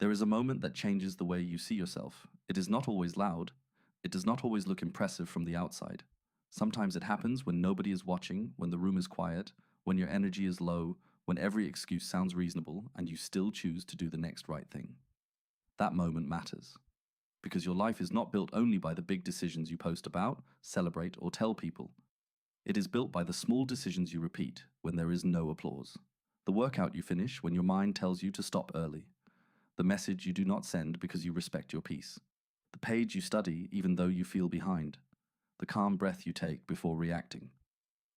There is a moment that changes the way you see yourself. It is not always loud. It does not always look impressive from the outside. Sometimes it happens when nobody is watching, when the room is quiet, when your energy is low, when every excuse sounds reasonable, and you still choose to do the next right thing. That moment matters. Because your life is not built only by the big decisions you post about, celebrate, or tell people. It is built by the small decisions you repeat when there is no applause. The workout you finish when your mind tells you to stop early. The message you do not send because you respect your peace. The page you study even though you feel behind. The calm breath you take before reacting.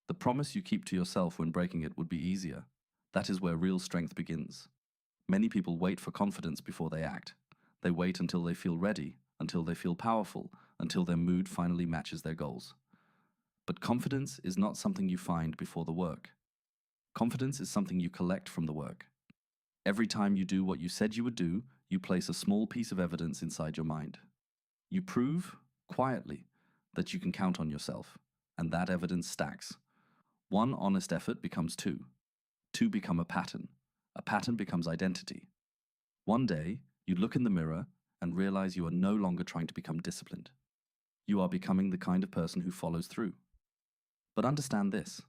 The promise you keep to yourself when breaking it would be easier. That is where real strength begins. Many people wait for confidence before they act. They wait until they feel ready, until they feel powerful, until their mood finally matches their goals. But confidence is not something you find before the work. Confidence is something you collect from the work. Every time you do what you said you would do, you place a small piece of evidence inside your mind. You prove, quietly, that you can count on yourself, and that evidence stacks. One honest effort becomes two. Two become a pattern. A pattern becomes identity. One day, you look in the mirror and realize you are no longer trying to become disciplined. You are becoming the kind of person who follows through. But understand this.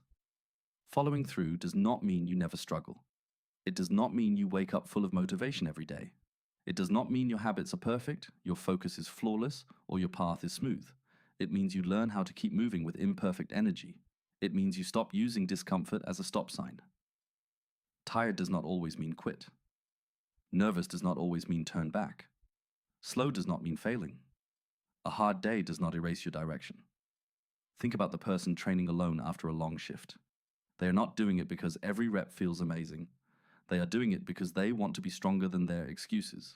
Following through does not mean you never struggle. It does not mean you wake up full of motivation every day. It does not mean your habits are perfect, your focus is flawless, or your path is smooth. It means you learn how to keep moving with imperfect energy. It means you stop using discomfort as a stop sign. Tired does not always mean quit. Nervous does not always mean turn back. Slow does not mean failing. A hard day does not erase your direction. Think about the person training alone after a long shift. They are not doing it because every rep feels amazing. They are doing it because they want to be stronger than their excuses.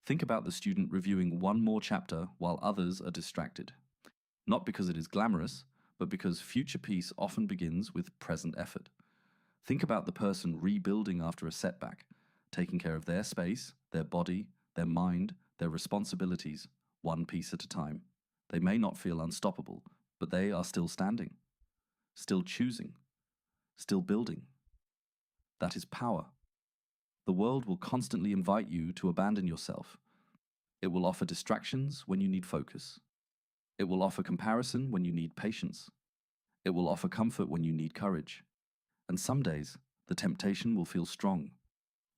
Think about the student reviewing one more chapter while others are distracted. Not because it is glamorous, but because future peace often begins with present effort. Think about the person rebuilding after a setback, taking care of their space, their body, their mind, their responsibilities, one piece at a time. They may not feel unstoppable, but they are still standing, still choosing, still building. That is power. The world will constantly invite you to abandon yourself. It will offer distractions when you need focus. It will offer comparison when you need patience. It will offer comfort when you need courage. And some days, the temptation will feel strong.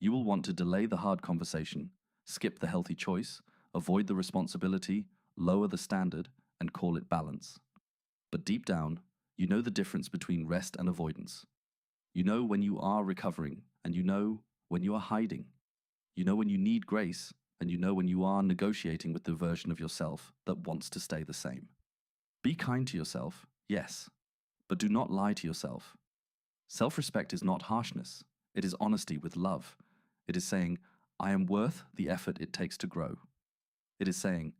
You will want to delay the hard conversation, skip the healthy choice, avoid the responsibility, lower the standard, and call it balance. But deep down, you know the difference between rest and avoidance. You know when you are recovering, and you know when you are hiding. You know when you need grace, and you know when you are negotiating with the version of yourself that wants to stay the same. Be kind to yourself, yes, but do not lie to yourself. Self-respect is not harshness. It is honesty with love. It is saying, I am worth the effort it takes to grow. It is saying,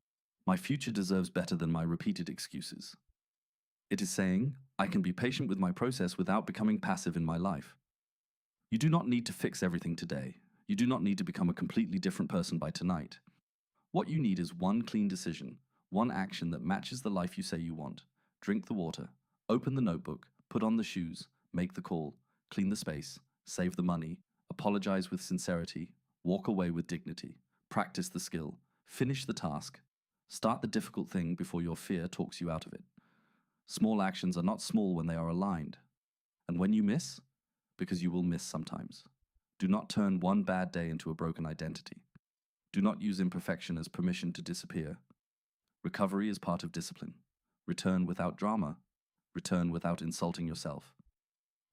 my future deserves better than my repeated excuses. It is saying, I can be patient with my process without becoming passive in my life. You do not need to fix everything today. You do not need to become a completely different person by tonight. What you need is one clean decision, one action that matches the life you say you want. Drink the water, open the notebook, put on the shoes, make the call, clean the space, save the money, apologize with sincerity, walk away with dignity, practice the skill, finish the task, start the difficult thing before your fear talks you out of it. Small actions are not small when they are aligned. And when you miss, because you will miss sometimes, do not turn one bad day into a broken identity. Do not use imperfection as permission to disappear. Recovery is part of discipline. Return without drama. Return without insulting yourself.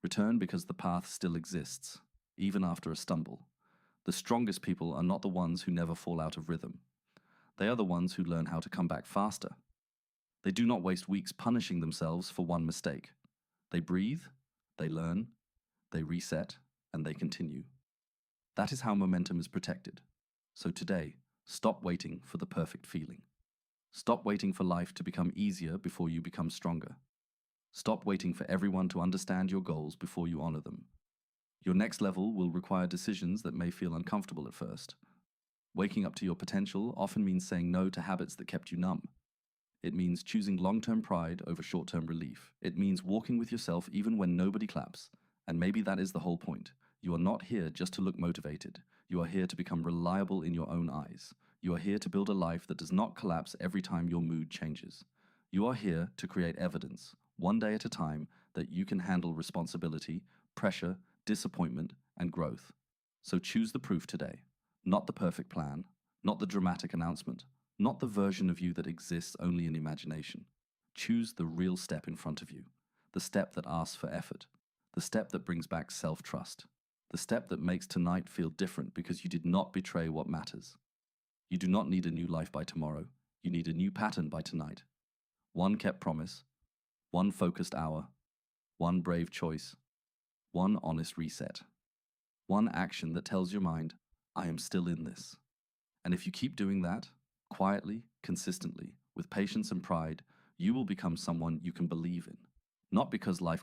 Return because the path still exists, even after a stumble. The strongest people are not the ones who never fall out of rhythm. They are the ones who learn how to come back faster. They do not waste weeks punishing themselves for one mistake. They breathe, they learn, they reset, and they continue. That is how momentum is protected. So today, stop waiting for the perfect feeling. Stop waiting for life to become easier before you become stronger. Stop waiting for everyone to understand your goals before you honor them. Your next level will require decisions that may feel uncomfortable at first. Waking up to your potential often means saying no to habits that kept you numb. It means choosing long-term pride over short-term relief. It means walking with yourself even when nobody claps. And maybe that is the whole point. You are not here just to look motivated. You are here to become reliable in your own eyes. You are here to build a life that does not collapse every time your mood changes. You are here to create evidence, one day at a time, that you can handle responsibility, pressure, disappointment, and growth. So choose the proof today. Not the perfect plan, not the dramatic announcement, not the version of you that exists only in imagination. Choose the real step in front of you, the step that asks for effort, the step that brings back self-trust, the step that makes tonight feel different because you did not betray what matters. You do not need a new life by tomorrow. You need a new pattern by tonight. One kept promise, one focused hour, one brave choice, one honest reset, one action that tells your mind, I am still in this. And if you keep doing that, quietly, consistently, with patience and pride, you will become someone you can believe in. Not because life got